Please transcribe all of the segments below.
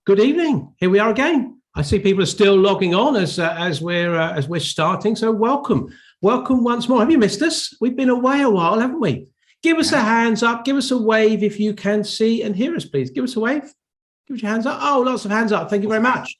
Good evening. Here we are again. I see people are still logging on as we're starting. So welcome once more. Have you missed us? We've been away a while, haven't we? Give us a hands up. Give us a wave if you can see and hear us, please. Give us a wave. Give us your hands up. Oh, lots of hands up. Thank you very much.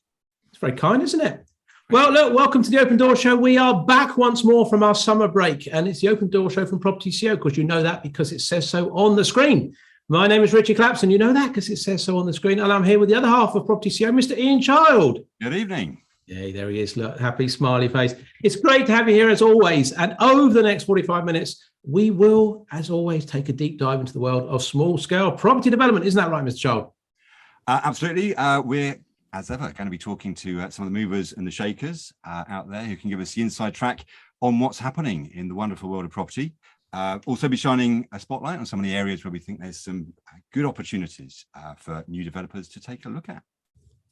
It's very kind, isn't it? Well, look, welcome to the Open Door Show. We are back once more from our summer break, and it's the Open Door Show from propertyCEO. Of course, you know that because it says so on the screen. My name is Richard Clapson. You know that because it says so on the screen. And I'm here with the other half of propertyCEO, Mr. Ian Child. Good evening. Yeah, there he is. Look, happy, smiley face. It's great to have you here as always. And over the next 45 minutes, we will, as always, take a deep dive into the world of small-scale property development. Isn't that right, Mr. Child? Absolutely. We're, as ever, going to be talking to some of the movers and the shakers out there who can give us the inside track on what's happening in the wonderful world of property. Also be shining a spotlight on some of the areas where we think there's some good opportunities for new developers to take a look at.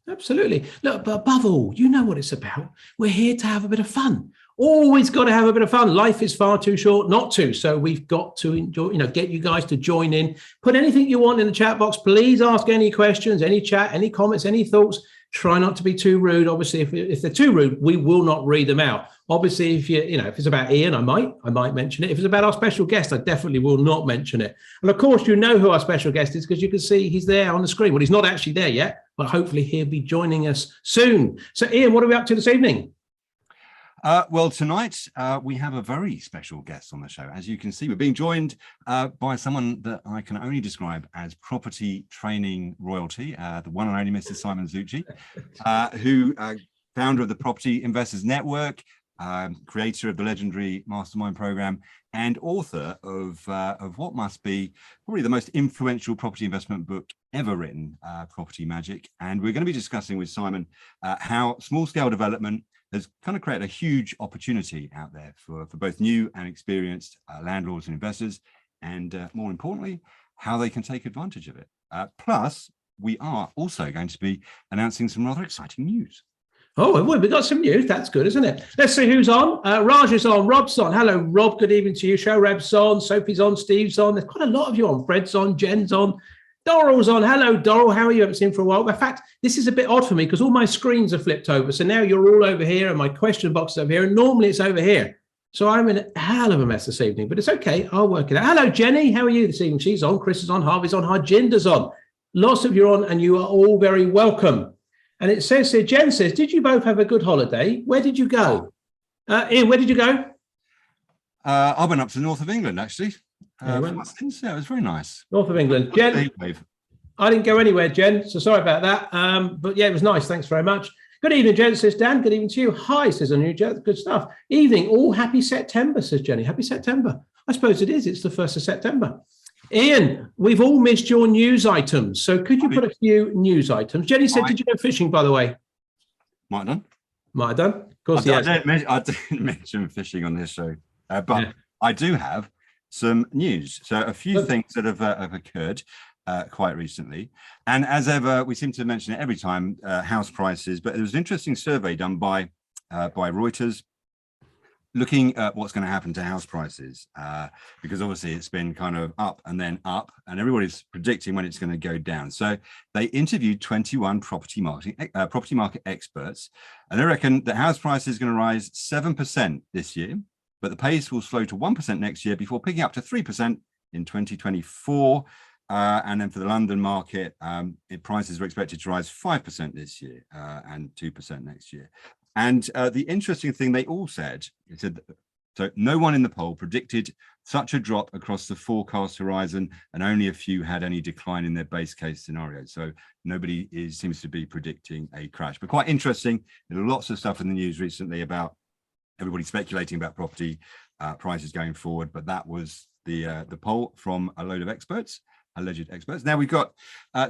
Absolutely. Look, but above all, you know what it's about. We're here to have a bit of fun. Always got to have a bit of fun. Life is far too short not to. So we've got to enjoy, get you guys to join in. Put anything you want in the chat box. Please ask any questions, any chat, any comments, any thoughts. Try not to be too rude. Obviously, if they're too rude, we will not read them out. Obviously, if if it's about Ian, I might mention it. If it's about our special guest, I definitely will not mention it. And of course, you know who our special guest is because you can see he's there on the screen. Well, he's not actually there yet, but hopefully he'll be joining us soon. So, Ian, what are we up to this evening? Well, tonight we have a very special guest on the show. As you can see, we're being joined by someone that I can only describe as property training royalty, the one and only Mr. Simon Zutshi, who founder of the Property Investors Network, creator of the legendary Mastermind Programme, and author of what must be probably the most influential property investment book ever written, Property Magic. And we're going to be discussing with Simon how small-scale development has kind of created a huge opportunity out there for both new and experienced landlords and investors, and more importantly, how they can take advantage of it. Plus, we are also going to be announcing some rather exciting news. Oh, we've got some news. That's good, isn't it? Let's see who's on. Raj is on. Rob's on. Hello, Rob. Good evening to you. Showreb's on. Sophie's on. Steve's on. There's quite a lot of you on. Fred's on. Jen's on. Doral's on. Hello, Doral. How are you? I haven't seen for a while. In fact, this is a bit odd for me because all my screens are flipped over. So now you're all over here and my question box is over here. And normally it's over here. So I'm in a hell of a mess this evening, but it's okay. I'll work it out. Hello, Jenny. How are you this evening? She's on. Chris is on. Harvey's on. Harjinder's on. Lots of you are on and you are all very welcome. And it says here, Jen says, did you both have a good holiday? Where did you go? Ian, where did you go? I went up to the north of England, actually. Yeah, it was very nice. North of England. Jen, I didn't go anywhere, Jen, so sorry about that. But yeah, it was nice. Thanks very much. Good evening, Jen, says Dan. Good evening to you. Hi, says a new Jen. Good stuff. Evening. All happy September, says Jenny. Happy September. I suppose it is. It's the 1st of September. Ian, we've all missed your news items. So could you put a few news items? Jenny said, did you go fishing, by the way? Might have done. Might have done. Of course, I didn't mention fishing on this show, but yeah. I do have some news. So a few things that have occurred quite recently. And as ever, we seem to mention it every time, house prices, but there was an interesting survey done by Reuters looking at what's going to happen to house prices, because obviously it's been kind of up and then up, and everybody's predicting when it's going to go down. So they interviewed 21 property market experts, and they reckon that house prices is going to rise 7% this year, but the pace will slow to 1% next year before picking up to 3% in 2024. And then for the London market, prices are expected to rise 5% this year and 2% next year. And the interesting thing they all said, so no one in the poll predicted such a drop across the forecast horizon, and only a few had any decline in their base case scenario. So nobody seems to be predicting a crash. But quite interesting. There's lots of stuff in the news recently about everybody speculating about property prices going forward. But that was the poll from a load of experts. Alleged experts. Now we've got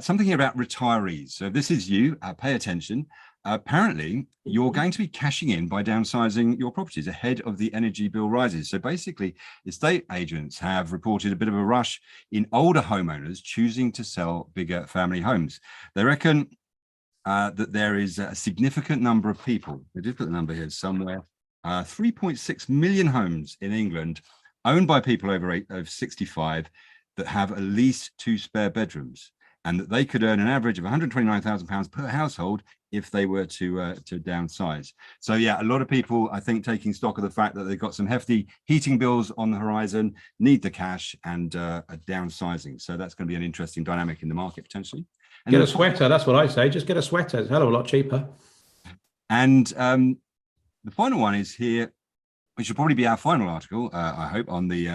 something here about retirees. So if this is you, pay attention. Apparently, you're going to be cashing in by downsizing your properties ahead of the energy bill rises. So basically, estate agents have reported a bit of a rush in older homeowners choosing to sell bigger family homes. They reckon that there is a significant number of people, they did put the number here somewhere, 3.6 million homes in England owned by people over 65 that have at least 2 spare bedrooms. and that they could earn an average of £129,000 per household if they were to downsize. So yeah, a lot of people, I think, taking stock of the fact that they've got some hefty heating bills on the horizon, need the cash, and are downsizing. So that's going to be an interesting dynamic in the market potentially. And get a sweater. That's what I say. Just get a sweater. It's a hell of a lot cheaper. And the final one is here, which will probably be our final article, I hope, on the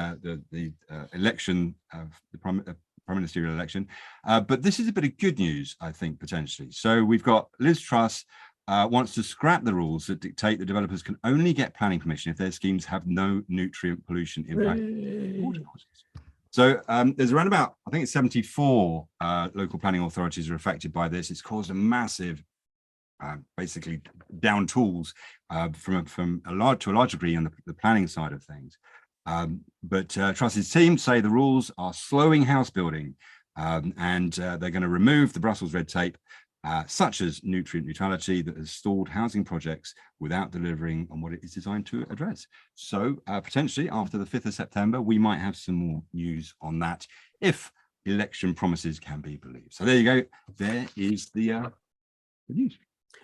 election of the prime ministerial election. But this is a bit of good news, I think, potentially. So we've got Liz Truss wants to scrap the rules that dictate that developers can only get planning permission if their schemes have no nutrient pollution impact. So there's around about, I think it's 74 local planning authorities are affected by this. It's caused a massive, basically down tools from a large degree on the planning side of things. But Truss's team say the rules are slowing house building, and they're going to remove the Brussels red tape, such as nutrient neutrality, that has stalled housing projects without delivering on what it is designed to address. So potentially after the 5th of September, we might have some more news on that if election promises can be believed. So there you go. There is the news.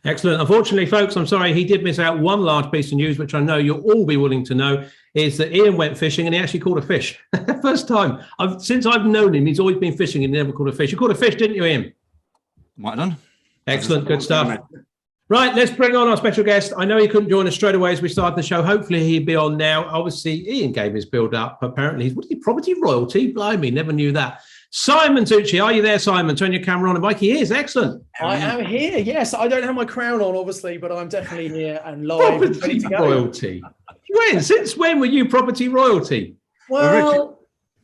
Excellent. Unfortunately, folks, I'm sorry, he did miss out one large piece of news, which I know you'll all be willing to know, is that Ian went fishing and he actually caught a fish. First time. Since I've known him, he's always been fishing and never caught a fish. You caught a fish, didn't you, Ian? Well done. Excellent. Good stuff. Right, let's bring on our special guest. I know he couldn't join us straight away as we started the show. Hopefully he'll be on now. Obviously, Ian gave his build up. Apparently, what is he, property royalty? Blimey, never knew that. Simon Zutshi, are you there, Simon? Turn your camera on. And Mike, he is. Excellent. I am here. Yes, I don't have my crown on, obviously, but I'm definitely here and live. Property royalty. When? Since when were you property royalty? Well,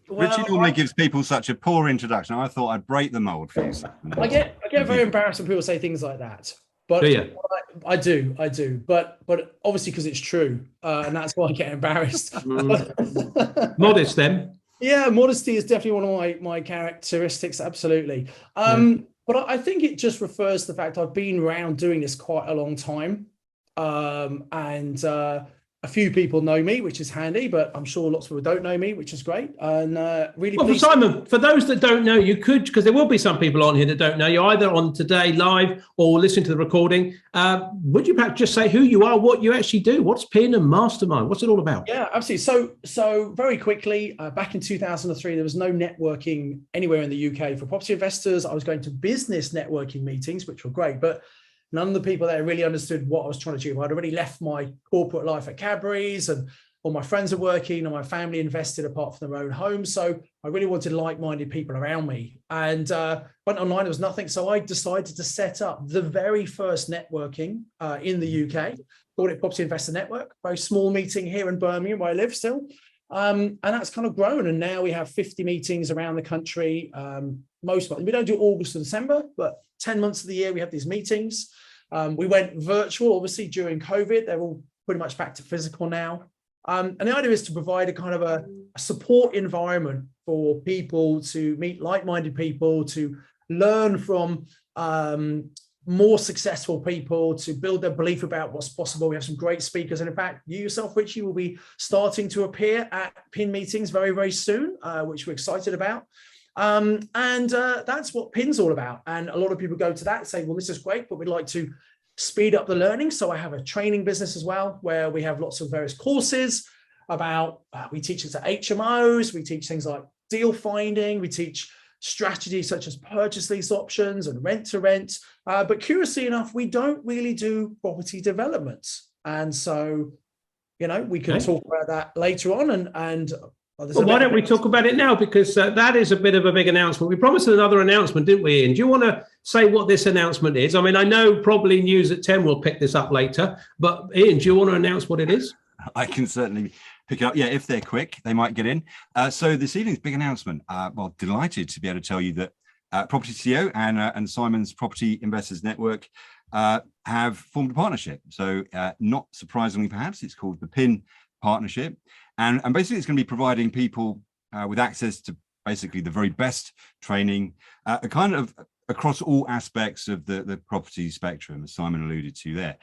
Richie normally gives people such a poor introduction. I thought I'd break the mold for you. I get very embarrassed when people say things like that. But do you? I do. But obviously because it's true, and that's why I get embarrassed. Modest then. Yeah, modesty is definitely one of my characteristics. Absolutely. But I think it just refers to the fact I've been around doing this quite a long time, and a few people know me, which is handy, but I'm sure lots of people don't know me, which is great. And really, well, Simon, for those that don't know, you could, because there will be some people on here that don't know you, either on today live or listening to the recording. Would you perhaps just say who you are, what you actually do? What's PIN and Mastermind? What's it all about? Yeah, absolutely. So very quickly, back in 2003, there was no networking anywhere in the UK for property investors. I was going to business networking meetings, which were great, but none of the people there really understood what I was trying to achieve. I'd already left my corporate life at Cadbury's, and all my friends are working and my family invested apart from their own homes. So I really wanted like-minded people around me, and went online, there was nothing. So I decided to set up the very first networking in the UK, called it Property Investor Network, very small meeting here in Birmingham where I live still. And that's kind of grown. And now we have 50 meetings around the country. Most months. We don't do August to December, but 10 months of the year we have these meetings. We went virtual, obviously, during COVID. They're all pretty much back to physical now. And the idea is to provide a kind of a support environment for people to meet like-minded people, to learn from more successful people, to build their belief about what's possible. We have some great speakers. And in fact, you yourself, Richie, will be starting to appear at PIN meetings very, very soon, which we're excited about. And that's what PIN's all about. And a lot of people go to that and say, well, this is great, but we'd like to speed up the learning. So I have a training business as well, where we have lots of various courses about, we teach it to HMOs, we teach things like deal finding, we teach strategies such as purchase lease options and rent to rent. But curiously enough, we don't really do property development. And so, you know, we can talk about that later on. And well, why don't we talk about it now? Because that is a bit of a big announcement. We promised another announcement, didn't we, Ian? Do you want to say what this announcement is? I mean, I know probably News at 10 will pick this up later, but Ian, do you want to announce what it is? I can certainly pick it up. Yeah, if they're quick, they might get in. So this evening's big announcement. Well, delighted to be able to tell you that propertyCEO and Simon's Property Investors Network have formed a partnership. So not surprisingly, perhaps, it's called the PIN Partnership. And basically, it's going to be providing people with access to basically the very best training, kind of across all aspects of the property spectrum, as Simon alluded to there.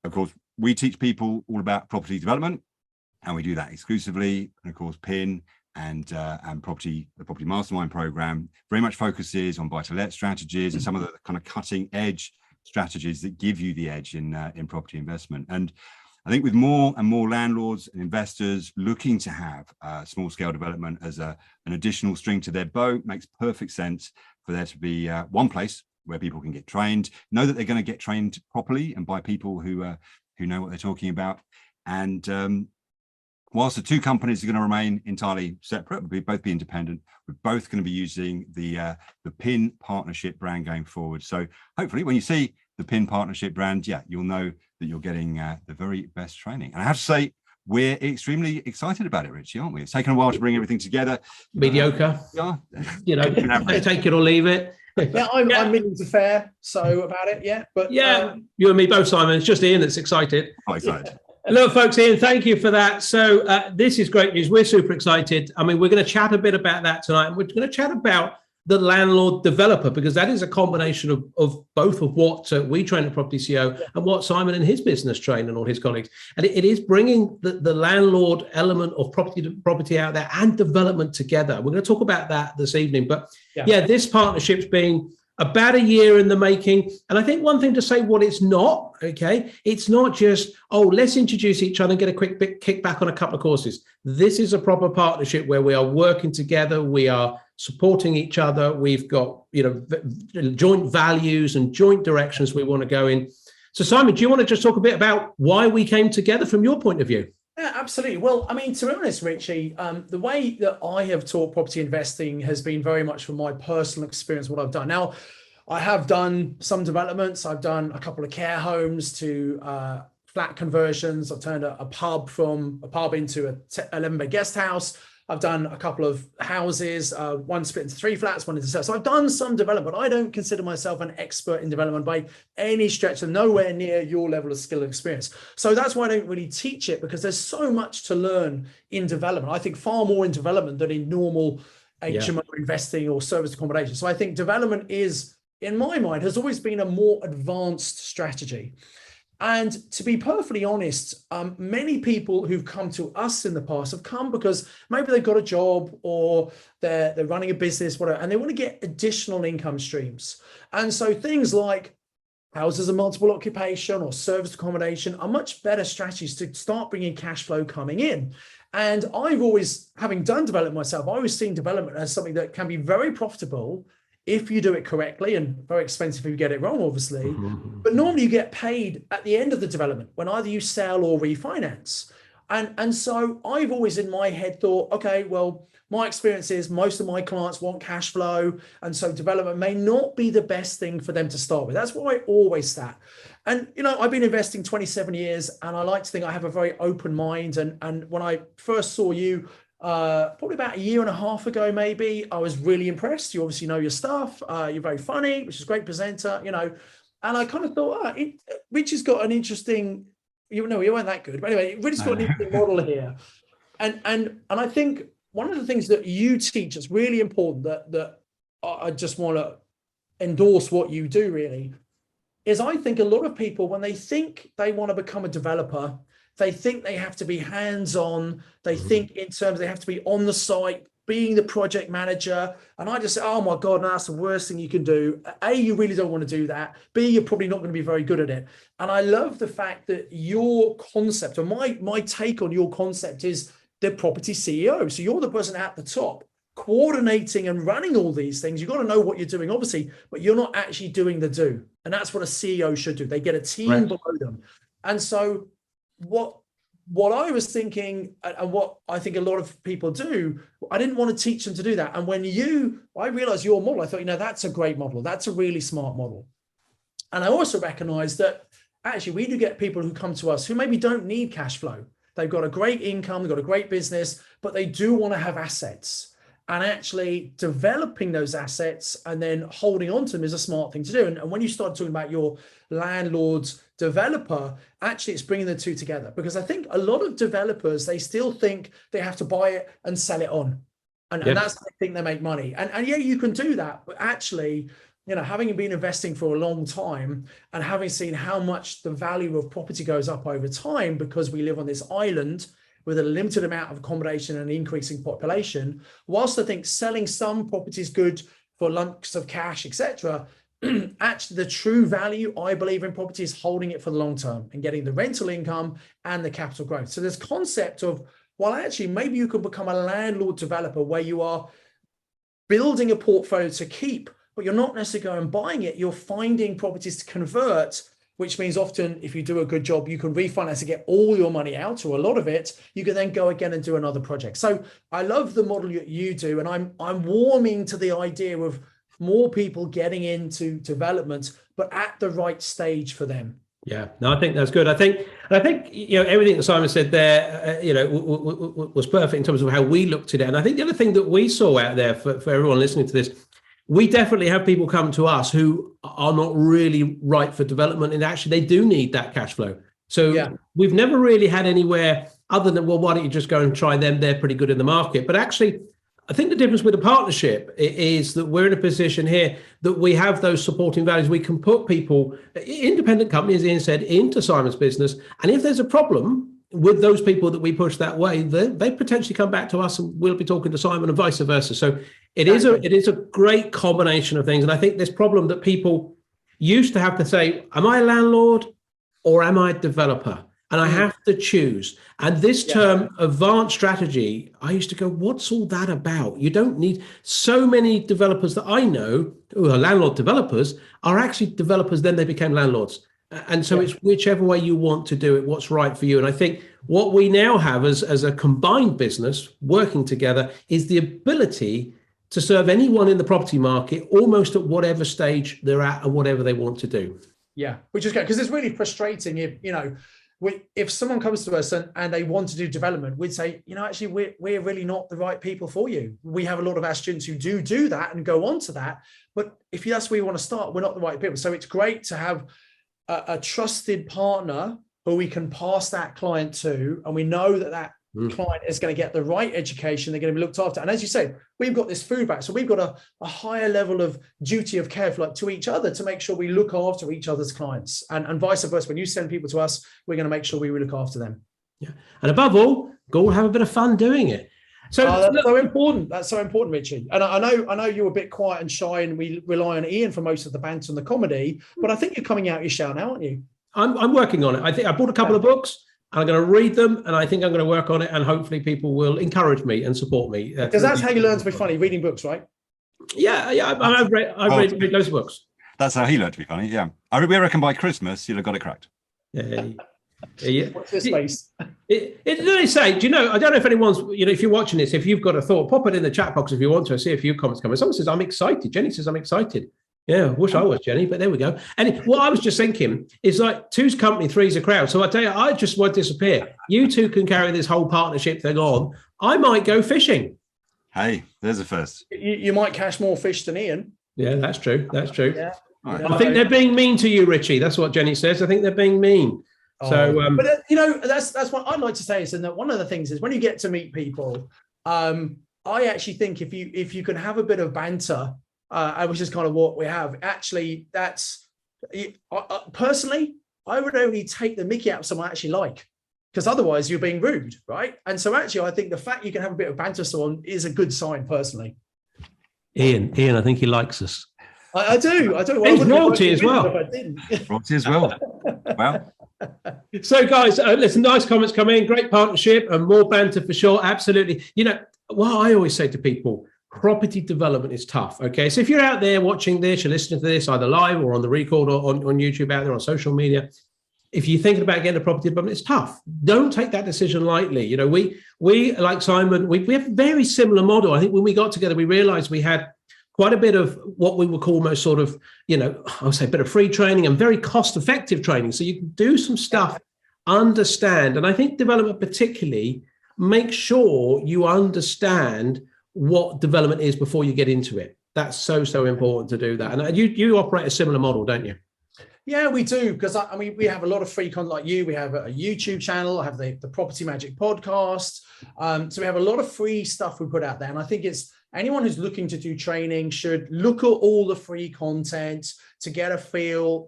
Of course, we teach people all about property development, and we do that exclusively. And of course, PIN and the Property Mastermind Programme very much focuses on buy-to-let strategies and some of the kind of cutting edge strategies that give you the edge in property investment. And I think with more and more landlords and investors looking to have small scale development as an additional string to their bow, makes perfect sense for there to be one place where people can get trained, know that they're going to get trained properly and by people who know what they're talking about. And whilst the two companies are going to remain entirely separate, we'll both be independent, we're both going to be using the PIN partnership brand going forward. So hopefully when you see the PIN partnership brand, you'll know that you're getting the very best training. And I have to say, we're extremely excited about it, Richie, aren't we? It's taken a while to bring everything together. Mediocre. Take it or leave it. I'm meaning to fair, so about it, But you and me both, Simon. It's just Ian that's excited. I'm excited. Look, folks, Ian, thank you for that. So this is great news. We're super excited. I mean, we're going to chat a bit about that tonight. We're going to chat about the landlord developer, because that is a combination of both of what we train at propertyCEO and what Simon and his business train and all his colleagues. And it is bringing the landlord element of property out there and development together. We're going to talk about that this evening. But this partnership's been about a year in the making. And I think one thing to say what it's not, okay, it's not just, let's introduce each other and get a quick bit kickback on a couple of courses. This is a proper partnership where we are working together. We are supporting each other. We've got, joint values and joint directions we want to go in. So Simon, do you want to just talk a bit about why we came together from your point of view? Yeah, absolutely. Well, I mean, to be honest, Richie, the way that I have taught property investing has been very much from my personal experience, what I've done. Now, I have done some developments. I've done a couple of care homes to flat conversions. I've turned a pub from a pub into a 11-bed guest house. I've done a couple of houses, one split into 3 flats, one into 7. So I've done some development. I don't consider myself an expert in development by any stretch, and nowhere near your level of skill and experience. So that's why I don't really teach it, because there's so much to learn in development. I think far more in development than in normal HMO investing or service accommodation. So I think development is, in my mind, has always been a more advanced strategy. And to be perfectly honest, many people who've come to us in the past have come because maybe they've got a job or they're running a business, whatever, and they want to get additional income streams. And so things like houses of multiple occupation or service accommodation are much better strategies to start bringing cash flow coming in. And I've always, having done development myself, I always seen development as something that can be very profitable if you do it correctly, and very expensive if you get it wrong, obviously. But normally you get paid at the end of the development when either you sell or refinance. And so I've always in my head thought, okay, well, my experience is most of my clients want cash flow. And so development may not be the best thing for them to start with. That's why I always sat. And, I've been investing 27 years and I like to think I have a very open mind. And when I first saw you, probably about a year and a half ago, maybe, I was really impressed. You obviously know your stuff. You're very funny, which is a great presenter, and I kind of thought, Rich has got an interesting, you weren't that good, but anyway, Rich has got an interesting model here. And I think one of the things that you teach is really important that I just want to endorse what you do really, is I think a lot of people, when they think they want to become a developer, they think they have to be hands-on. They think in terms they have to be on the site, being the project manager. And I just say, oh my God, no, that's the worst thing you can do. A, you really don't want to do that. B, you're probably not going to be very good at it. And I love the fact that your concept, or my take on your concept, is the property CEO. So you're the person at the top coordinating and running all these things. You've got to know what you're doing, obviously, but you're not actually doing the do. And that's what a CEO should do. They get a team below them. And so what I was thinking, and what I think a lot of people do, I didn't want to teach them to do that. And when I realized your model, I thought, that's a great model. That's a really smart model. And I also recognized that actually we do get people who come to us who maybe don't need cash flow. They've got a great income, they've got a great business, but they do want to have assets. And actually developing those assets and then holding on to them is a smart thing to do. And when you start talking about your landlord's developer, actually it's bringing the two together, because I think a lot of developers, they still think they have to buy it and sell it on. And that's how they think they make money. And yeah, you can do that. But actually, having been investing for a long time and having seen how much the value of property goes up over time, because we live on this island with a limited amount of accommodation and increasing population, whilst I think selling some property is good for lumps of cash, etc., actually the true value I believe in property is holding it for the long term and getting the rental income and the capital growth. So this concept of, well, actually maybe you could become a landlord developer where you are building a portfolio to keep, but you're not necessarily going and buying it. You're finding properties to convert, which means often if you do a good job, you can refinance and get all your money out, or a lot of it. You can then go again and do another project. So I love the model you do, and I'm warming to the idea of more people getting into development, but at the right stage for them. Yeah, no, I think that's good. I think everything that Simon said there, was perfect in terms of how we looked at it. And I think the other thing that we saw out there for everyone listening to this, we definitely have people come to us who are not really right for development, and actually they do need that cash flow. So we've never really had anywhere other than, well, why don't you just go and try them? They're pretty good in the market. But actually, I think the difference with a partnership is that we're in a position here that we have those supporting values. We can put people, independent companies, as Ian said, into Simon's business. And if there's a problem with those people that we push that way, they potentially come back to us, and we'll be talking to Simon, and vice versa. So it is a great combination of things. And I think this problem that people used to have to say, am I a landlord or am I a developer? And I have to choose. And this term, advanced strategy, I used to go, what's all that about? You don't need so many developers that I know who are landlord developers are actually developers, then they became landlords. And so it's whichever way you want to do it, what's right for you. And I think what we now have as a combined business working together is the ability to serve anyone in the property market almost at whatever stage they're at and whatever they want to do. Yeah, which is good, because it's really frustrating if someone comes to us and they want to do development, we'd say, actually, we're really not the right people for you. We have a lot of our students who do that and go on to that. But if that's where you want to start, we're not the right people. So it's great to have a trusted partner who we can pass that client to, and we know that client is going to get the right education, they're going to be looked after. And as you say, we've got this food back, so we've got a higher level of duty of care to each other to make sure we look after each other's clients, and vice versa. When you send people to us, we're going to make sure we look after them. Yeah, and above all, go and have a bit of fun doing it. So that's so important. That's so important, Richie. And I know you're a bit quiet and shy, and we rely on Ian for most of the banter and the comedy. But I think you're coming out your shell now, aren't you? I'm working on it. I think I bought a couple of books. I'm going to read them, and I think I'm going to work on it, and hopefully people will encourage me and support me. Because that's how you learn to be funny, reading books, right? Yeah. I've read loads of books. That's how he learned to be funny, yeah. We reckon by Christmas, you'll have got it cracked. Yeah. What's this space? It really say, do you know, I don't know if anyone's, if you're watching this, if you've got a thought, pop it in the chat box if you want to. I see a few comments coming. Someone says, I'm excited. Jenny says, I'm excited. Yeah, wish I was, Jenny, but there we go. And what I was just thinking is like two's company, three's a crowd. So I tell you, I just won't disappear. You two can carry this whole partnership thing on. I might go fishing. Hey, there's a first. You might catch more fish than Ian. Yeah, that's true. That's true. Yeah. Right. I think they're being mean to you, Richie. That's what Jenny says. I think they're being mean. So, but that's what I'd like to say is that one of the things is when you get to meet people, I actually think if you can have a bit of banter, which is kind of what we have. Actually, that's personally, I would only take the mickey out of someone I actually like, because otherwise you're being rude, right? And so actually, I think the fact you can have a bit of banter with someone is a good sign, personally. Ian, I think he likes us. I do. Well, he's royalty as well. Royalty as well. Well. So, guys, listen, nice comments come in. Great partnership and more banter for sure. Absolutely. What I always say to people, property development is tough. Okay. So if you're out there watching this, you're listening to this either live or on the record or on YouTube out there on social media, if you're thinking about getting a property development, it's tough. Don't take that decision lightly. We like Simon, we have a very similar model. I think when we got together, we realized we had quite a bit of what we would call most sort of, I would say a bit of free training and very cost-effective training. So you can do some stuff, understand. And I think development particularly, make sure you understand what development is before you get into it. That's so important to do that. And you operate a similar model, don't you? Yeah, we do, because we have a lot of free content like you. We have a YouTube channel, I have the Property Magic podcast. So we have a lot of free stuff we put out there. And I think it's anyone who's looking to do training should look at all the free content to get a feel.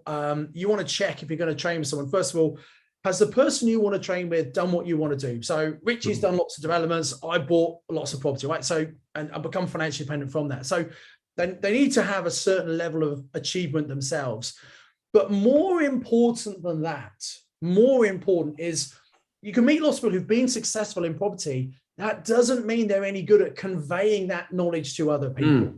You want to check if you're going to train with someone. First of all, has the person you want to train with done what you want to do? So Richie's done lots of developments. I bought lots of property, right? So, and I become financially independent from that. So then they need to have a certain level of achievement themselves. But more important than that, more important is you can meet lots of people who've been successful in property. That doesn't mean they're any good at conveying that knowledge to other people.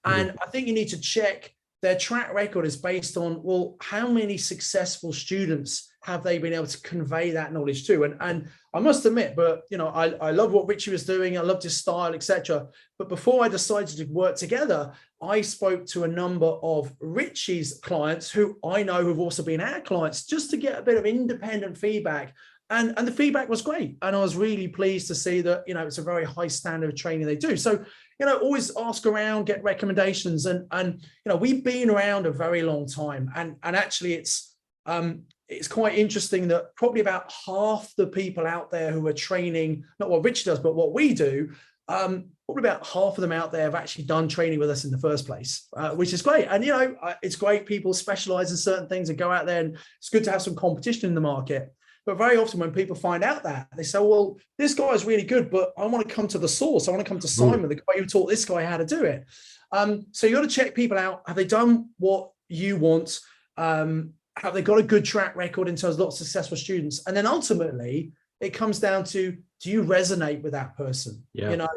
And I think you need to check their track record is based on, well, how many successful students have they been able to convey that knowledge to? And I must admit, but I love what Richie was doing. I loved his style, etc. But before I decided to work together, I spoke to a number of Richie's clients who I know have also been our clients, just to get a bit of independent feedback. And the feedback was great. And I was really pleased to see that, it's a very high standard of training they do. So, always ask around, get recommendations. And we've been around a very long time. And actually it's quite interesting that probably about half the people out there who are training, not what Richie does, but what we do, probably about half of them out there have actually done training with us in the first place, which is great. And, it's great people specialize in certain things and go out there, and it's good to have some competition in the market. But very often when people find out that, they say, well, this guy is really good, but I want to come to the source. I want to come to Simon, the guy who taught this guy how to do it. So you got to check people out. Have they done what you want? Have they got a good track record in terms of lots of successful students? And then ultimately, it comes down to, do you resonate with that person? Yeah.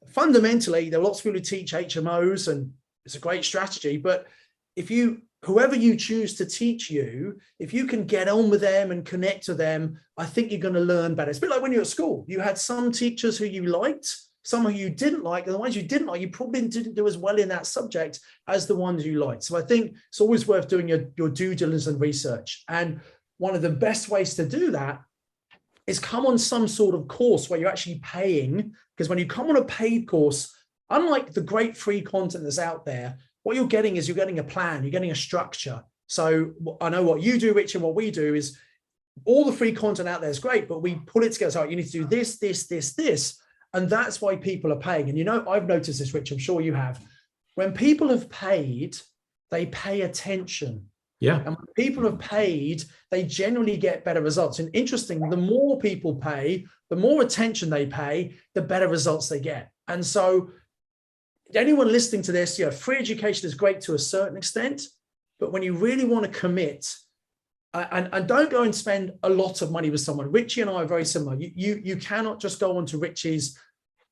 Fundamentally, there are lots of people who teach HMOs, and it's a great strategy. But whoever you choose to teach you, if you can get on with them and connect to them, I think you're going to learn better. It's a bit like when you're at school. You had some teachers who you liked, some who you didn't like, and the ones you didn't like, you probably didn't do as well in that subject as the ones you liked. So I think it's always worth doing your due diligence and research. And one of the best ways to do that is come on some sort of course where you're actually paying, because when you come on a paid course, unlike the great free content that's out there, what you're getting is you're getting a plan, you're getting a structure. So I know what you do, Rich, and what we do is all the free content out there is great, but we put it together. So you need to do this, this, this, this. And that's why people are paying. And I've noticed this, Rich, I'm sure you have. When people have paid, they pay attention. Yeah. And when people have paid, they generally get better results. And interesting, the more people pay, the more attention they pay, the better results they get. And so anyone listening to this, free education is great to a certain extent, but when you really want to commit, and don't go and spend a lot of money with someone. Richie and I are very similar. You cannot just go onto Richie's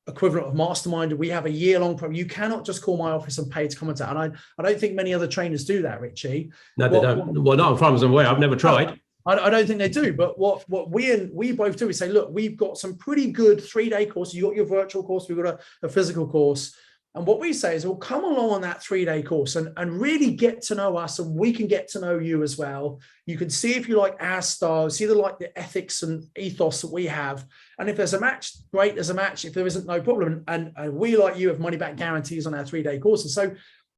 equivalent of Mastermind. We have a year-long program. You cannot just call my office and pay to come on to that. And I don't think many other trainers do that, Richie. No, they don't. Well, not from some way. I've never tried. I don't think they do. But what we both do is say, look, we've got some pretty good 3-day courses. You got your virtual course. We've got a physical course. And what we say is, well, come along on that 3-day course and really get to know us, and we can get to know you as well. You can see if you like our style, see the ethics and ethos that we have. And if there's a match, great, there's a match. If there isn't, no problem. And we, like you, have money back guarantees on our 3-day courses. So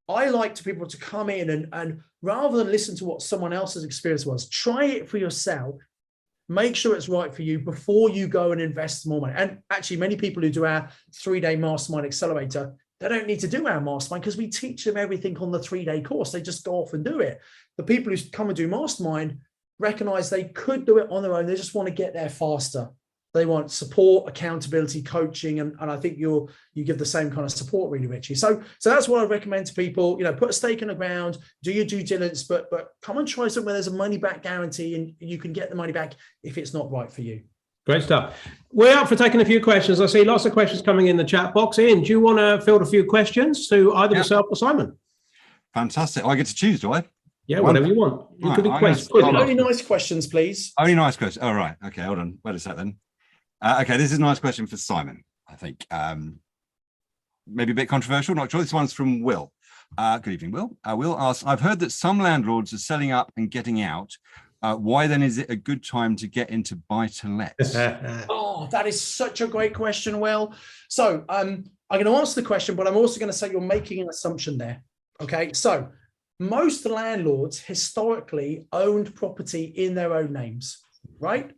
I like to people to come in and rather than listen to what someone else's experience was, try it for yourself. Make sure it's right for you before you go and invest more money. And actually, many people who do our 3-day Mastermind Accelerator, they don't need to do our Mastermind because we teach them everything on the 3-day course. They just go off and do it. The people who come and do Mastermind recognize they could do it on their own. They just want to get there faster. They want support, accountability, coaching, and I think you give the same kind of support, really, Richie. So that's what I recommend to people. Put a stake in the ground, do your due diligence, but come and try something where there's a money back guarantee, and you can get the money back if it's not right for you. Great stuff. We're up for taking a few questions. I see lots of questions coming in the chat box. Ian, do you want to field a few questions to either yourself or Simon? Fantastic. I get to choose, do I? Yeah, whatever you want. You could be only nice questions, please. Only nice questions. All right. Okay, hold on. Wait a sec then. Okay, this is a nice question for Simon, I think. Maybe a bit controversial, not sure. This one's from Will. Good evening, Will. Will asks, I've heard that some landlords are selling up and getting out. Why then is it a good time to get into buy-to-let? Oh, that is such a great question, Will. So I'm going to answer the question, but I'm also going to say you're making an assumption there. Okay, so most landlords historically owned property in their own names, right?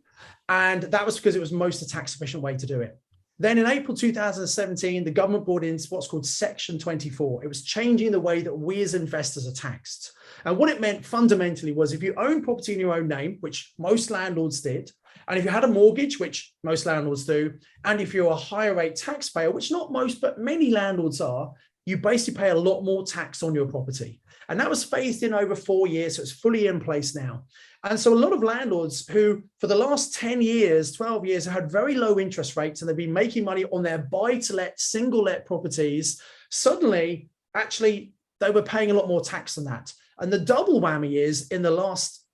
And that was because it was most a tax efficient way to do it. Then in April 2017, the government brought in what's called Section 24. It was changing the way that we as investors are taxed. And what it meant fundamentally was if you own property in your own name, which most landlords did, and if you had a mortgage, which most landlords do, and if you're a higher rate taxpayer, which not most, but many landlords are, you basically pay a lot more tax on your property. And that was phased in over 4 years, so it's fully in place now. And so a lot of landlords who, for the last 10 years, 12 years, have had very low interest rates and they've been making money on their buy-to-let, single-let properties, suddenly, actually, they were paying a lot more tax than that. And the double whammy is in the last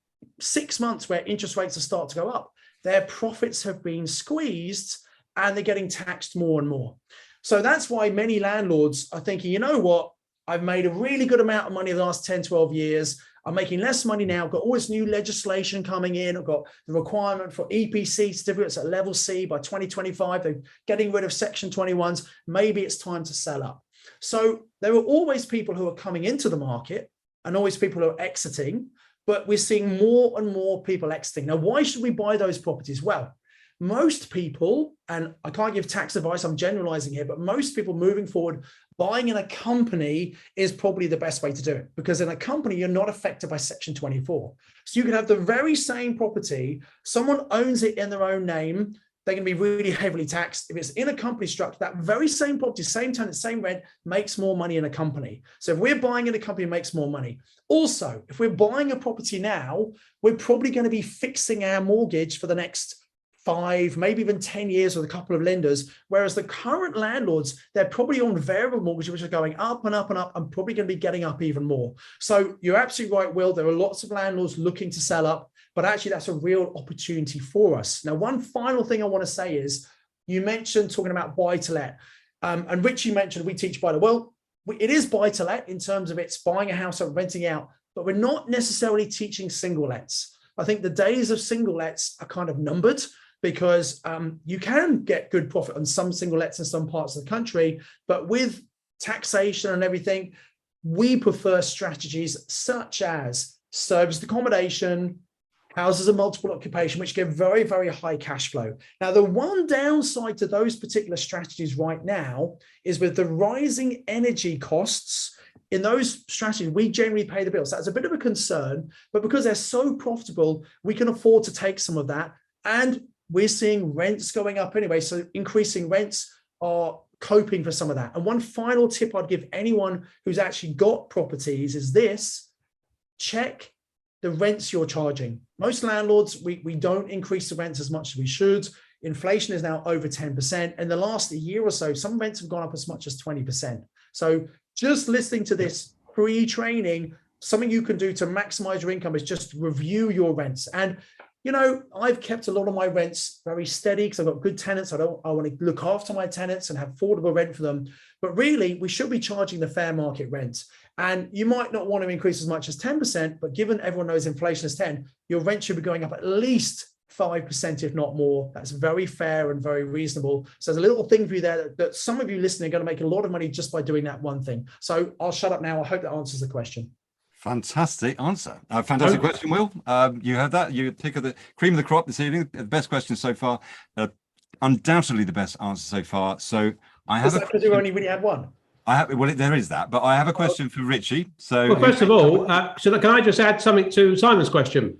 6 months where interest rates have started to go up, their profits have been squeezed and they're getting taxed more and more. So that's why many landlords are thinking, you know what, I've made a really good amount of money in the last 10, 12 years. I'm making less money now. I've got all this new legislation coming in. I've got the requirement for EPC certificates at level C by 2025. They're getting rid of Section 21s. Maybe it's time to sell up. So there are always people who are coming into the market and always people who are exiting, but we're seeing more and more people exiting. Now, why should we buy those properties? Well, most people, and I can't give tax advice, I'm generalizing here, but most people moving forward, buying in a company is probably the best way to do it, because in a company, you're not affected by Section 24. So you can have the very same property, someone owns it in their own name, they're going to be really heavily taxed. If it's in a company structure, that very same property, same tenant, same rent, makes more money in a company. So if we're buying in a company, it makes more money. Also, if we're buying a property now, we're probably going to be fixing our mortgage for the next 5, maybe even 10 years with a couple of lenders, whereas the current landlords, they're probably on variable mortgages, which are going up and up and up, and probably going to be getting up even more. So you're absolutely right, Will. There are lots of landlords looking to sell up, but actually that's a real opportunity for us. Now, one final thing I want to say is, you mentioned talking about buy-to-let, and Richie mentioned we teach buy-to-let. Well, it is buy-to-let in terms of it's buying a house and renting out, but we're not necessarily teaching single lets. I think the days of single lets are kind of numbered, because you can get good profit on some single lets in some parts of the country, but with taxation and everything, we prefer strategies such as serviced accommodation, houses of multiple occupation, which give very, very high cash flow. Now, the one downside to those particular strategies right now is with the rising energy costs. In those strategies, we generally pay the bills. That's a bit of a concern, but because they're so profitable, we can afford to take some of that. And we're seeing rents going up anyway. So increasing rents are coping for some of that. And one final tip I'd give anyone who's actually got properties is this: check the rents you're charging. Most landlords, we don't increase the rents as much as we should. Inflation is now over 10%. In the last year or so, some rents have gone up as much as 20%. So just listening to this pre-training, something you can do to maximize your income is just review your rents. And you know, I've kept a lot of my rents very steady because I've got good tenants. I want to look after my tenants and have affordable rent for them. But really, we should be charging the fair market rent. And you might not want to increase as much as 10%, but given everyone knows inflation is 10, your rent should be going up at least 5%, if not more. That's very fair and very reasonable. So there's a little thing for you there that some of you listening are going to make a lot of money just by doing that one thing. So I'll shut up now. I hope that answers the question. Fantastic answer. Fantastic question, Will. You heard that. You pick the cream of the crop this evening. The best question so far. Undoubtedly the best answer so far. So I have because you only really had one. There is that, but I have a question for Richie. So, well, first of all, can I just add something to Simon's question?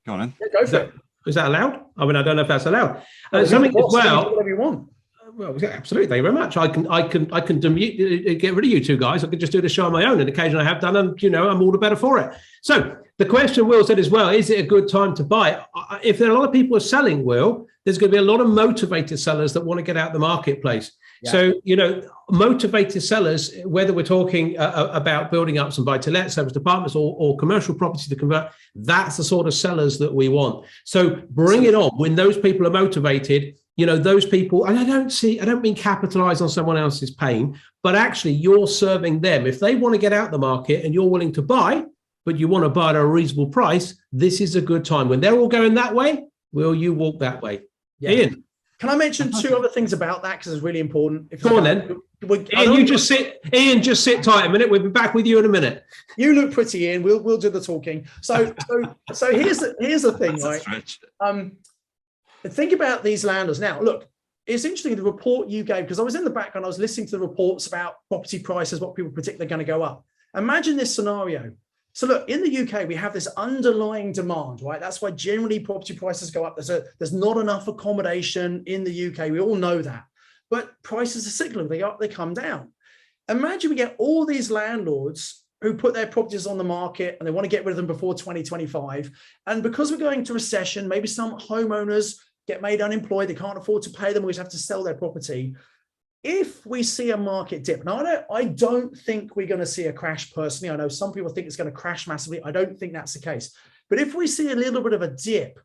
Go on then. Yeah, go for it. Is that allowed? I mean, I don't know if that's allowed. Something as well. Whatever you want. Well, absolutely. Thank you very much. I can get rid of you two guys. I can just do the show on my own, and occasionally I have done, and I'm all the better for it. So the question Will said as well: is it a good time to buy? If there are a lot of people who are selling, Will, there's going to be a lot of motivated sellers that want to get out the marketplace. Yeah. So motivated sellers, whether we're talking about building up some buy-to-let service departments or commercial property to convert, that's the sort of sellers that we want. So bring it on when those people are motivated. Those people, and I don't mean capitalize on someone else's pain, but actually you're serving them. If they want to get out the market and you're willing to buy, but you want to buy at a reasonable price, this is a good time. When they're all going that way, will you walk that way? Yeah. Ian. Can I mention two other things about that, because it's really important? Go on then. Ian, just sit tight a minute. We'll be back with you in a minute. You look pretty, Ian. We'll do the talking. So here's the thing, right? Think about these landlords. Now, look, it's interesting, the report you gave, because I was in the background, I was listening to the reports about property prices, what people predict they're going to go up. Imagine this scenario. So look, in the UK, we have this underlying demand, right? That's why generally property prices go up. There's not enough accommodation in the UK. We all know that. But prices are cyclical. They go up, they come down. Imagine we get all these landlords who put their properties on the market and they want to get rid of them before 2025. And because we're going to recession, maybe some homeowners get made unemployed. They can't afford to pay them. We just have to sell their property. If we see a market dip, now I don't think we're going to see a crash personally. I know some people think it's going to crash massively. I don't think that's the case. But if we see a little bit of a dip,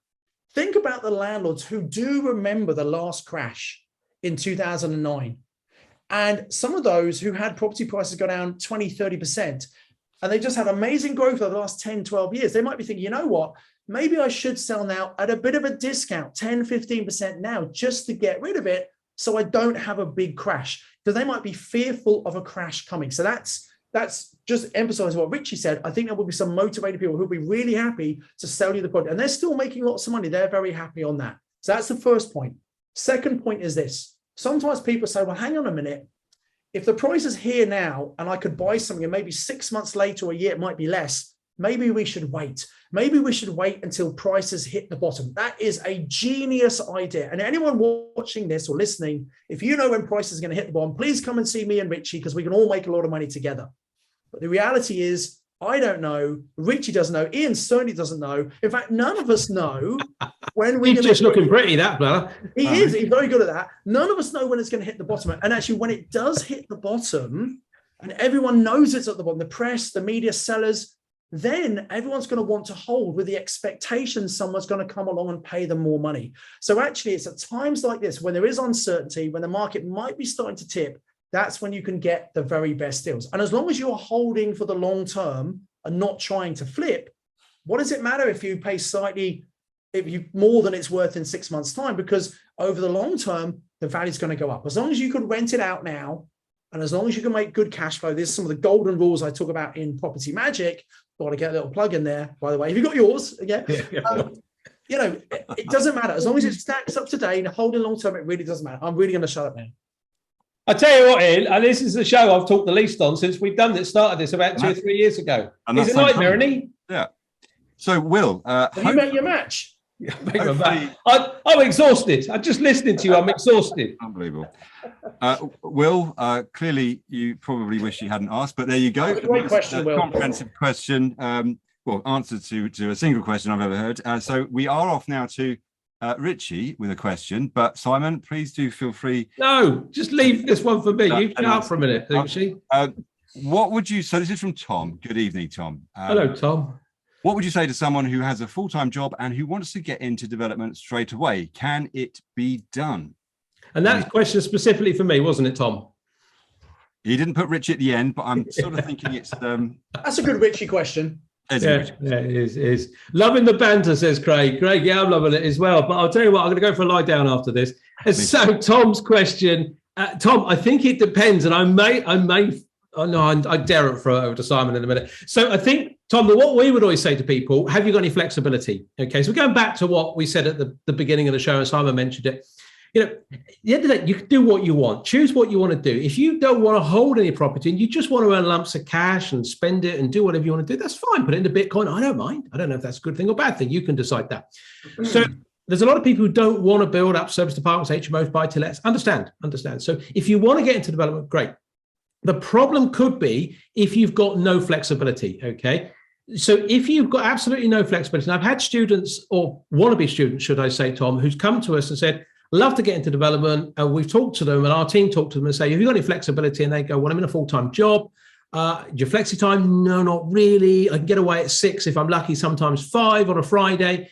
think about the landlords who do remember the last crash in 2009. And some of those who had property prices go down 20, 30%, and they just had amazing growth over the last 10, 12 years. They might be thinking, you know what, maybe I should sell now at a bit of a discount, 10, 15% now, just to get rid of it, so I don't have a big crash, because they might be fearful of a crash coming. So that's just emphasizing what Richie said. I think there will be some motivated people who'll be really happy to sell you the product, and they're still making lots of money. They're very happy on that. So that's the first point. Second point is this. Sometimes people say, well, hang on a minute. If the price is here now and I could buy something and maybe 6 months later or a year, it might be less. Maybe we should wait. Maybe we should wait until prices hit the bottom. That is a genius idea. And anyone watching this or listening, if you know when prices are going to hit the bottom, please come and see me and Richie, because we can all make a lot of money together. But the reality is, I don't know. Richie doesn't know. Ian certainly doesn't know. In fact, none of us know when we're He's just looking pretty, that fella. He is. He's very good at that. None of us know when it's going to hit the bottom. And actually, when it does hit the bottom, and everyone knows it's at the bottom, the press, the media, sellers, then everyone's going to want to hold with the expectation someone's going to come along and pay them more money. So actually, it's at times like this, when there is uncertainty, when the market might be starting to tip, that's when you can get the very best deals. And as long as you're holding for the long term and not trying to flip, what does it matter if you pay slightly, if you more than it's worth in 6 months' time? Because over the long term, the value is going to go up. As long as you could rent it out now, and as long as you can make good cash flow, there's some of the golden rules I talk about in Property Magic. Got to get a little plug in there, by the way. Have you got yours? Yeah. You know, it doesn't matter. As long as it stacks up today and holding long term, it really doesn't matter. I'm really going to shut up now. I tell you what, Ian, and this is the show I've talked the least on since we've done this, started this about 2 or 3 years ago. He's a nightmare, isn't he? Yeah. So, Will, have you met your match? I'm exhausted. I'm just listening to you. I'm exhausted. Unbelievable. Will, clearly you probably wish you hadn't asked, but there you go. Great question, Will. Comprehensive question. Well, answer to a single question I've ever heard. So we are off now to Richie with a question, but Simon, please do feel free. No, just leave this one for me. You can out for a minute, Richie. What would you, so this is from Tom. Good evening, Tom. Hello, Tom. What would you say to someone who has a full-time job and who wants to get into development straight away? Can it be done? And that question specifically for me, wasn't it, Tom? He didn't put Richie at the end, but I'm sort of thinking it's... That's a good Richie question. Yeah, it is. Loving the banter, says Craig. Craig, yeah, I'm loving it as well. But I'll tell you what, I'm going to go for a lie down after this. And so Tom's question, Tom, I think it depends. And I dare throw it over to Simon in a minute. So I think, Tom, what we would always say to people, have you got any flexibility? Okay, so we're going back to what we said at the beginning of the show, and Simon mentioned it. You know, at the end of the day, you can do what you want. Choose what you want to do. If you don't want to hold any property and you just want to earn lumps of cash and spend it and do whatever you want to do, that's fine. Put it into Bitcoin. I don't mind. I don't know if that's a good thing or bad thing. You can decide that. So there's a lot of people who don't want to build up service departments, HMOs, buy-to-lets. Understand. So if you want to get into development, great. The problem could be if you've got no flexibility, okay? So if you've got absolutely no flexibility, and I've had students, or wannabe students, should I say, Tom, who's come to us and said, love to get into development, and we've talked to them, and our team talked to them and say, have you got any flexibility? And they go, well, I'm in a full-time job. Your flexi time? No, not really. I can get away at 6 if I'm lucky, sometimes 5 on a Friday.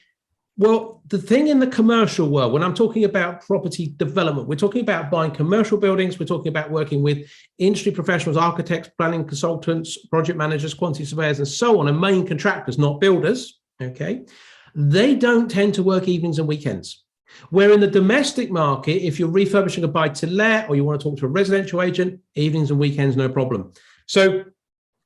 Well, the thing in the commercial world, when I'm talking about property development, we're talking about buying commercial buildings. We're talking about working with industry professionals, architects, planning consultants, project managers, quantity surveyors, and so on, and main contractors, not builders, okay? They don't tend to work evenings and weekends. Where in the domestic market, if you're refurbishing a buy-to-let or you want to talk to a residential agent, evenings and weekends, no problem. So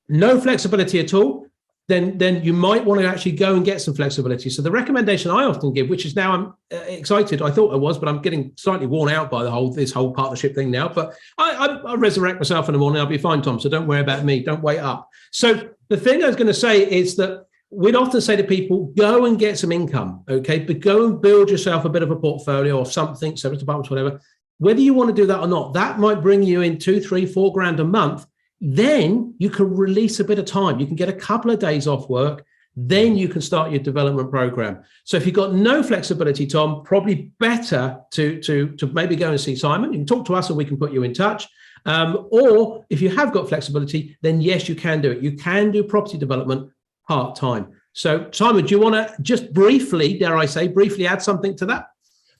no flexibility at all. then you might want to actually go and get some flexibility. So the recommendation I often give, which is now I'm excited, I thought I was, but I'm getting slightly worn out by this whole partnership thing now. But I resurrect myself in the morning. I'll be fine, Tom. So don't worry about me. Don't wait up. So the thing I was going to say is that we'd often say to people, go and get some income, okay? But go and build yourself a bit of a portfolio or something, service departments, whatever. Whether you want to do that or not, that might bring you in 2, 3, 4 grand a month. Then you can release a bit of time. You can get a couple of days off work. Then you can start your development program. So if you've got no flexibility, Tom, probably better to maybe go and see Simon. You can talk to us and we can put you in touch. Or if you have got flexibility, then yes, you can do it. You can do property development part-time. So Simon, do you want to just briefly, dare I say, briefly add something to that?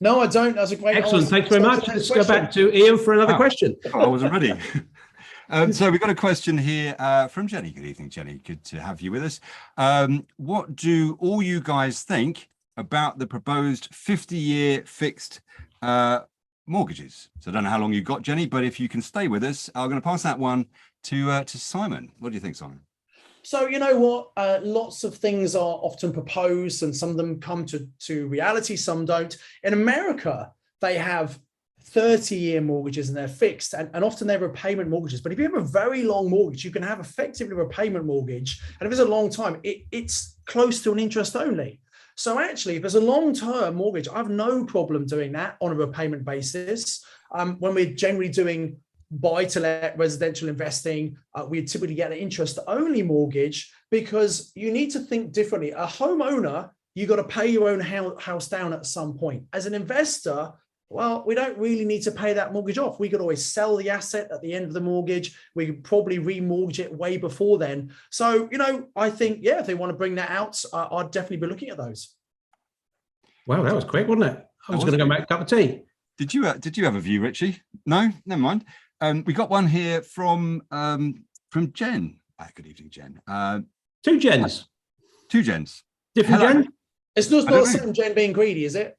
No, I don't. That's a great Excellent. answer. Thanks very much. Let's go back to Ian for another question. I wasn't ready. So we've got a question here from Jenny. Good evening, Jenny. Good to have you with us. What do all you guys think about the proposed 50-year fixed mortgages? So I don't know how long you've got, Jenny, but if you can stay with us, I'm going to pass that one to Simon. What do you think, Simon? So you know what? Lots of things are often proposed and some of them come to reality, some don't. In America, they have 30-year mortgages and they're fixed and often they're repayment mortgages. But if you have a very long mortgage, you can have effectively a repayment mortgage. And if it's a long time, it's close to an interest only. So actually, if there's a long-term mortgage, I have no problem doing that on a repayment basis. When we're generally doing buy-to-let residential investing, we typically get an interest-only mortgage because you need to think differently. A homeowner, you've got to pay your own house down at some point. As an investor, well, we don't really need to pay that mortgage off. We could always sell the asset at the end of the mortgage. We could probably remortgage it way before then. So, I think, yeah, if they want to bring that out, I'd definitely be looking at those. Wow, that was quick, wasn't it? I was going to go make a cup of tea. Did you have a view, Richie? No, never mind. We got one here from Jen. Good evening, Jen. 2 Jens. 2 Jens. Different Hello. Jen? It's not the same Jen being greedy, is it?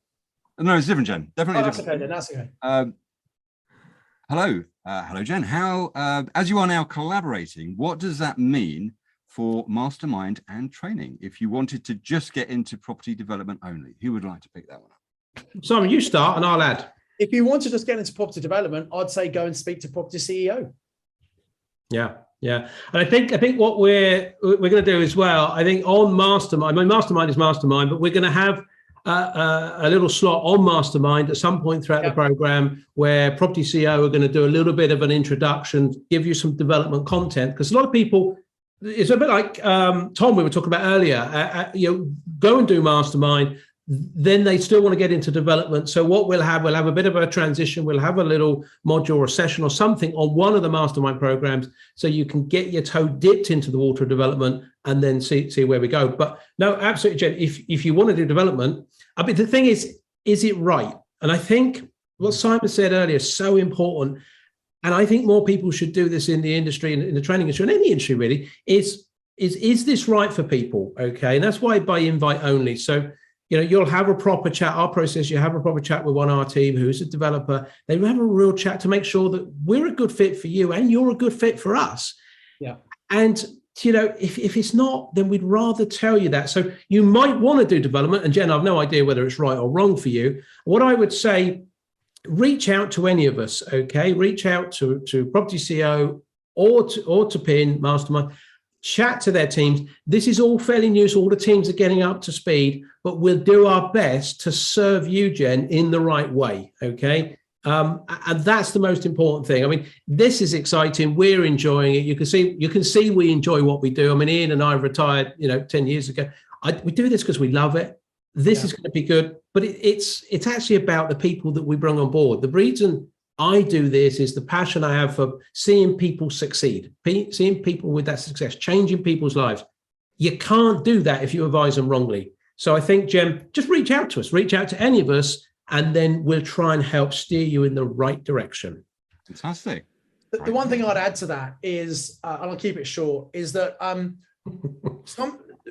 No, it's different, Jen. Definitely that's different. okay then. That's okay. Hello, Jen. How, as you are now collaborating, what does that mean for mastermind and training? If you wanted to just get into property development only, who would like to pick that one up? Simon, you start and I'll add. If you want to just get into property development, I'd say go and speak to Property CEO. Yeah. And I think what we're going to do as well, I think on Mastermind, Mastermind is Mastermind, but we're going to have a little slot on Mastermind at some point throughout the program where Property CEO are going to do a little bit of an introduction, give you some development content, because a lot of people, it's a bit like Tom we were talking about earlier, go and do Mastermind, then they still want to get into development. So what we'll have a bit of a transition. We'll have a little module or session or something on one of the Mastermind programs so you can get your toe dipped into the water of development and then see where we go. But no, absolutely, Jen, if you want to do development, I mean, the thing is it right? And I think what Simon said earlier is so important. And I think more people should do this in the industry, in the training industry, and any industry really, is this right for people? Okay. And that's why by invite only. So, you'll have a proper chat. Our process, you have a proper chat with one of our team who's a developer. They will have a real chat to make sure that we're a good fit for you and you're a good fit for us. Yeah. And, if it's not, then we'd rather tell you that. So you might want to do development. And Jen, I've no idea whether it's right or wrong for you. What I would say, reach out to any of us, okay? Reach out to Property CEO or to PIN Mastermind. Chat to their teams. This is all fairly new, so all the teams are getting up to speed, but we'll do our best to serve you, Jen, in the right way, okay? And that's the most important thing. I mean, this is exciting. We're enjoying it. You can see we enjoy what we do. I mean, Ian and I retired, 10 years ago. We do this because we love it. This is going to be good, but it's actually about the people that we bring on board. The reason I do this is the passion I have for seeing people succeed, seeing people with that success, changing people's lives. You can't do that if you advise them wrongly. So I think, Jem, just reach out to us, reach out to any of us, and then we'll try and help steer you in the right direction. Fantastic. The one thing I'd add to that is, and I'll keep it short, is that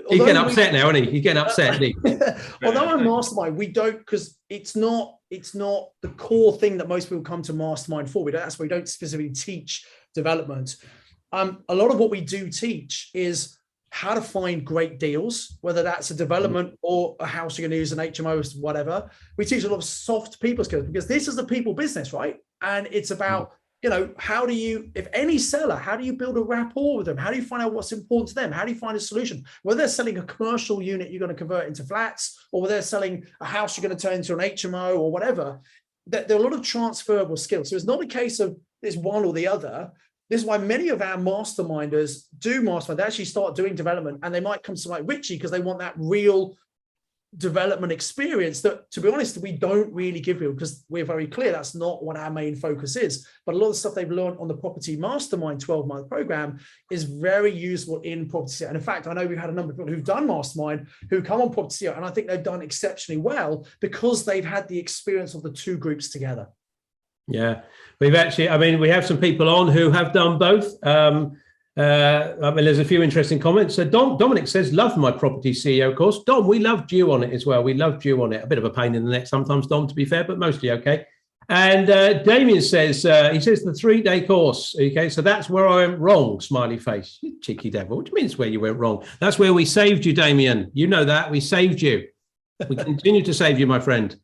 He's getting upset now, isn't he? He's getting upset, isn't he? Although I'm Mastermind, we don't, because it's not the core thing that most people come to Mastermind for. That's why we don't specifically teach development. A lot of what we do teach is how to find great deals, whether that's a development or a house you're going to use an HMO, whatever. We teach a lot of soft people skills because this is the people business, right? And it's about, how do you, if any seller, how do you build a rapport with them? How do you find out what's important to them? How do you find a solution? Whether they're selling a commercial unit you're going to convert into flats, or whether they're selling a house you're going to turn into an HMO or whatever, there are a lot of transferable skills. So it's not a case of this one or the other. This is why many of our masterminders do mastermind. They actually start doing development, and they might come to like Richie because they want that real development experience that, to be honest, we don't really give you, because we're very clear that's not what our main focus is. But a lot of the stuff they've learned on the Property Mastermind 12-month program is very useful in Property CEO. And in fact, I know we've had a number of people who've done Mastermind who come on Property CEO, and I think they've done exceptionally well because they've had the experience of the two groups together. Yeah, we have some people on who have done both. There's a few interesting comments. So Dominic says, love my Property CEO course. Dom, we loved you on it as well. We loved you on it. A bit of a pain in the neck sometimes, Dom, to be fair, but mostly okay. And Damien says, he says the 3-day course. Okay, so that's where I went wrong, smiley face. You cheeky devil. What do you mean it's where you went wrong? That's where we saved you, Damien. You know that. We saved you. We continue to save you, my friend.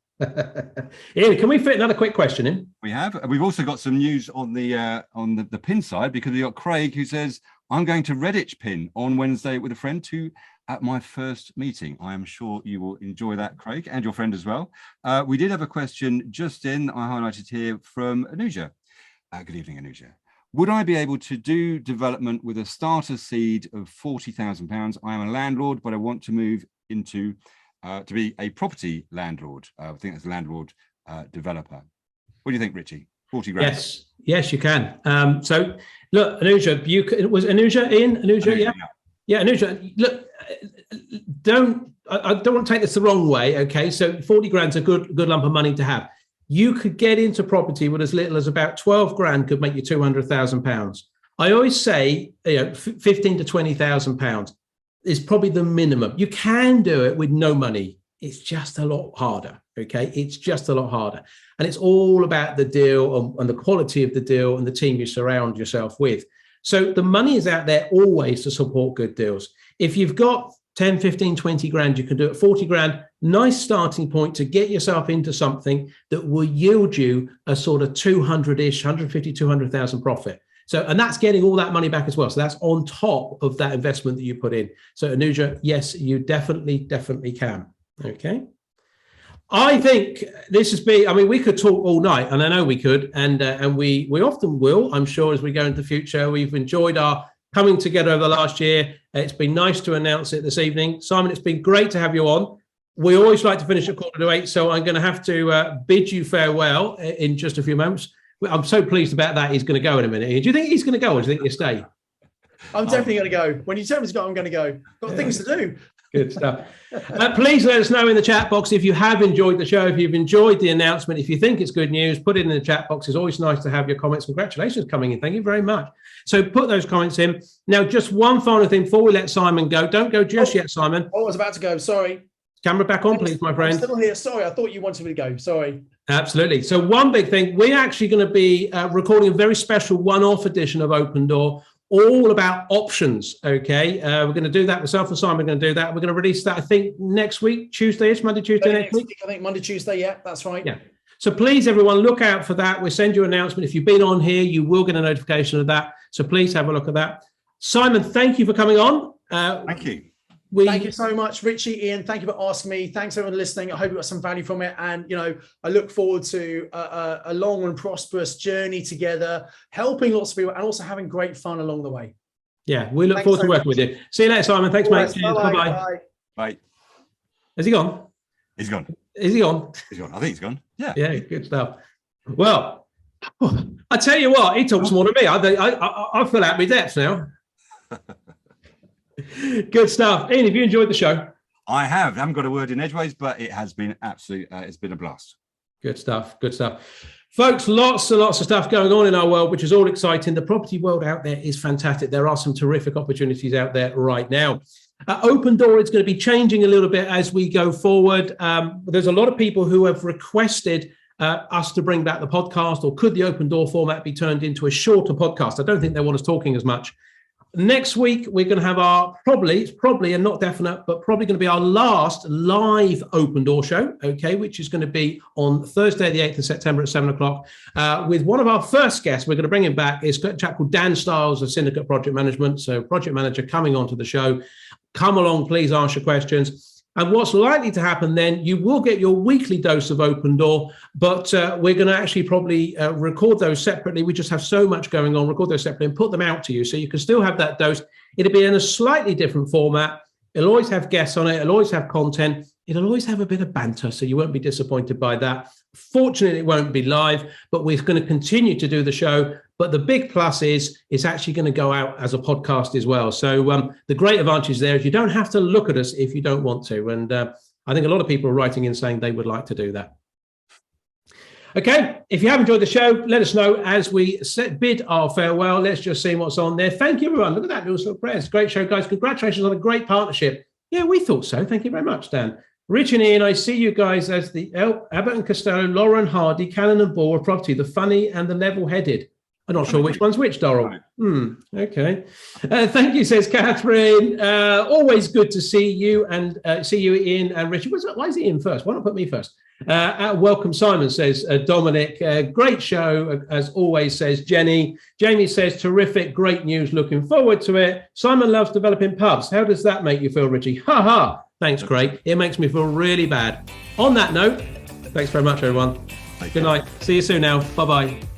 Ian, can we fit another quick question in? We have. We've also got some news on the pin side, because we've got Craig who says, I'm going to Redditch pin on Wednesday with a friend at my first meeting. I am sure you will enjoy that, Craig, and your friend as well. We did have a question just in, I highlighted here, from Anuja. Good evening, Anuja. Would I be able to do development with a starter seed of £40,000? I am a landlord, but I want to move into to be a property landlord. I think that's a landlord developer. What do you think, Richie? 40 grand. Yes, you can. So look, Anuja, was Anuja in? Anuja, yeah, Anuja. Look, I don't want to take this the wrong way. Okay, so 40 grand's a good lump of money to have. You could get into property with as little as about 12 grand could make you £200,000. I always say, 15 to £20,000 is probably the minimum. You can do it with no money. It's just a lot harder. Okay, it's just a lot harder, and it's all about the deal and the quality of the deal and the team you surround yourself with. So the money is out there always to support good deals. If you've got 10, 15, 20 grand, you can do it. 40 grand, nice starting point to get yourself into something that will yield you a sort of 200-ish, 150, 200,000 profit. So, and that's getting all that money back as well. So that's on top of that investment that you put in. So Anuja, yes, you definitely can. Okay. I think this has been, we could talk all night, and I know we could, and we often will, I'm sure, as we go into the future. We've enjoyed our coming together over the last year. It's been nice to announce it this evening. Simon, it's been great to have you on. We always like to finish at 7:45, so I'm going to have to bid you farewell in just a few moments. I'm so pleased about that. He's going to go in a minute. Do you think he's going to go, or do you think he'll stay? I'm definitely going to go. When you tell me to go, I'm going to go. Got things to do. Good stuff. Please let us know in the chat box if you have enjoyed the show, if you've enjoyed the announcement, if you think it's good news, put it in the chat box. It's always nice to have your comments. Congratulations coming in. Thank you very much. So put those comments in. Now, just one final thing before we let Simon go. Don't go just yet, Simon. I was about to go. Sorry. Camera back on, please, my friend. I'm still here. Sorry, I thought you wanted me to go. Sorry. Absolutely. So one big thing, we're actually going to be recording a very special one-off edition of Open Door, all about options. Okay, we're going to do that. Myself and Simon are going to do that. We're going to release that, I think, next week, Tuesday-ish, Monday, Tuesday next week. I think Monday, Tuesday. Yeah, that's right. Yeah. So please, everyone, look out for that. We'll send you an announcement. If you've been on here, you will get a notification of that. So please have a look at that. Simon, thank you for coming on. Thank you. Thank you so much, Richie, Ian. Thank you for asking me. Thanks everyone listening. I hope you got some value from it. And, I look forward to a long and prosperous journey together, helping lots of people and also having great fun along the way. Yeah, we look forward to working with you. See you later, Simon. Thanks, mate. Bye-bye. Bye. Has he gone? He's gone. Is he gone? He's gone. I think he's gone. Yeah. Yeah, good stuff. Well, I tell you what, he talks more than me. I feel out of my depths now. Good stuff. Ian, have you enjoyed the show? I haven't got a word in edgeways, but it has been it's been a blast. Good stuff. Folks, lots and lots of stuff going on in our world, which is all exciting. The property world out there is fantastic. There are some terrific opportunities out there right now. Open Door is going to be changing a little bit as we go forward. There's a lot of people who have requested us to bring back the podcast, or could the Open Door format be turned into a shorter podcast? I don't think they want us talking as much. Next week, we're going to have our probably and not definite, but probably going to be our last live open door show, okay, which is going to be on Thursday, the 8th of September at 7:00 with one of our first guests. We're going to bring him back. It's a chap called Dan Stiles of Syndicate Project Management. So project manager coming onto the show. Come along, please ask your questions. And what's likely to happen then, you will get your weekly dose of open door, but we're going to actually probably record those separately. We just have so much going on, record those separately and put them out to you. So you can still have that dose. It'll be in a slightly different format. It'll always have guests on it. It'll always have content. It'll always have a bit of banter. So you won't be disappointed by that. Fortunately, it won't be live, but we're going to continue to do the show. But the big plus is it's actually going to go out as a podcast as well. So the great advantage there is you don't have to look at us if you don't want to. And I think a lot of people are writing in saying they would like to do that. Okay, if you have enjoyed the show, let us know as we bid our farewell. Let's just see what's on there. Thank you, everyone. Look at that little sort of prayers. Great show, guys. Congratulations on a great partnership. Yeah, we thought so. Thank you very much, Dan. Rich and Ian, I see you guys as the Abbott and Costello, Lauren Hardy, Cannon and Ball of Property, the funny and the level-headed. I'm not sure which one's which, Doral. Okay. Thank you, says Catherine. Always good to see you and see you, Ian and Richard. Why is Ian first? Why not put me first? Welcome, Simon, says Dominic. Great show, as always, says Jenny. Jamie says, terrific, great news, looking forward to it. Simon loves developing pubs. How does that make you feel, Richie? Ha ha. Thanks, Craig. It makes me feel really bad. On that note, thanks very much, everyone. Good night. See you soon now. Bye-bye.